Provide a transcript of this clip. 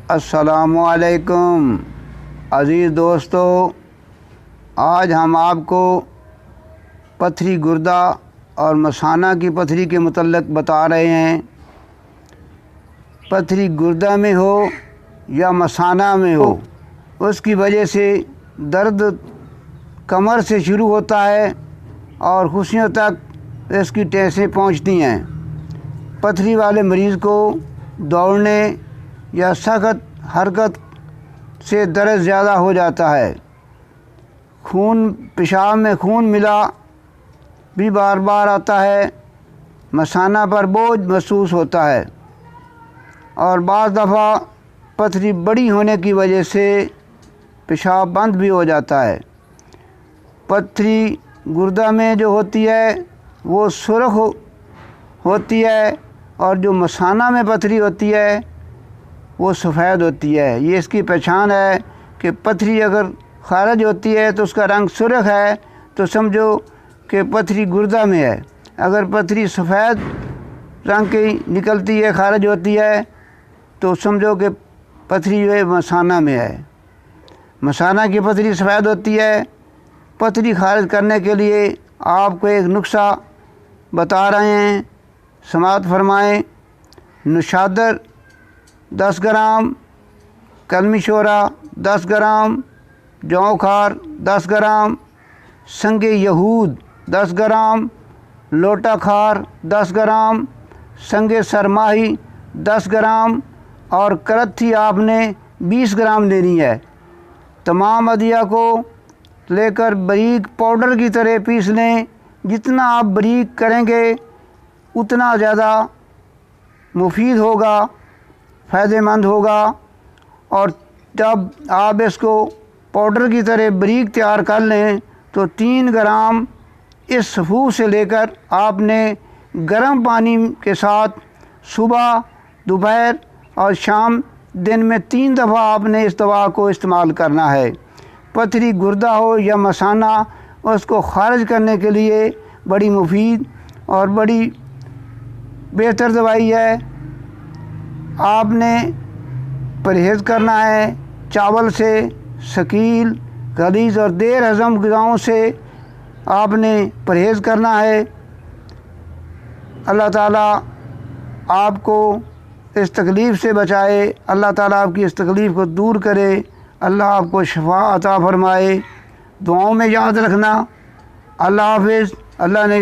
السلام علیکم عزیز دوستو، آج ہم آپ کو پتھری گردہ اور مثانہ کی پتھری کے متعلق بتا رہے ہیں۔ پتھری گردہ میں ہو یا مثانہ میں ہو، اس کی وجہ سے درد کمر سے شروع ہوتا ہے اور خصیوں تک اس کی ٹیسیں پہنچتی ہیں۔ پتھری والے مریض کو دوڑنے یا سخت حرکت سے درد زیادہ ہو جاتا ہے۔ پیشاب میں خون ملا بھی بار بار آتا ہے۔ مثانہ پر بوجھ محسوس ہوتا ہے اور بعض دفعہ پتھری بڑی ہونے کی وجہ سے پیشاب بند بھی ہو جاتا ہے۔ پتھری گردہ میں جو ہوتی ہے وہ سرخ ہوتی ہے اور جو مثانہ میں پتھری ہوتی ہے وہ سفید ہوتی ہے۔ یہ اس کی پہچان ہے کہ پتھری اگر خارج ہوتی ہے تو اس کا رنگ سرخ ہے تو سمجھو کہ پتھری گردہ میں ہے۔ اگر پتھری سفید رنگ کی نکلتی ہے، خارج ہوتی ہے، تو سمجھو کہ پتھری جو ہے مثانہ میں ہے۔ مثانہ کی پتھری سفید ہوتی ہے۔ پتھری خارج کرنے کے لیے آپ کو ایک نسخہ بتا رہے ہیں، سماعت فرمائیں۔ نشادر 10 گرام، کلمی شورا 10 گرام، جو کھار 10 گرام، سنگ یہود 10 گرام، لوٹا کھار 10 گرام، سنگ سرماہی 10 گرام اور کرتھی آپ نے 20 گرام لینی ہے۔ تمام ادویہ کو لے کر باریک پاؤڈر کی طرح پیس لیں۔ جتنا آپ باریک کریں گے اتنا زیادہ مفید ہوگا، فائدہ مند ہوگا۔ اور جب آپ اس کو پاؤڈر کی طرح باریک تیار کر لیں تو 3 گرام اس سفوف سے لے کر آپ نے گرم پانی کے ساتھ صبح، دوپہر اور شام دن میں 3 دفعہ آپ نے اس دوا کو استعمال کرنا ہے۔ پتھری گردہ ہو یا مثانہ، اس کو خارج کرنے کے لیے بڑی مفید اور بڑی بہتر دوائی ہے۔ آپ نے پرہیز کرنا ہے چاول سے، ثقیل، غلیظ اور دیر ہضم غذاؤں سے آپ نے پرہیز کرنا ہے۔ اللہ تعالیٰ آپ کو اس تکلیف سے بچائے، اللہ تعالیٰ آپ کی اس تکلیف کو دور کرے، اللہ آپ کو شفا عطا فرمائے۔ دعاؤں میں یاد رکھنا۔ اللہ حافظ۔ اللہ نے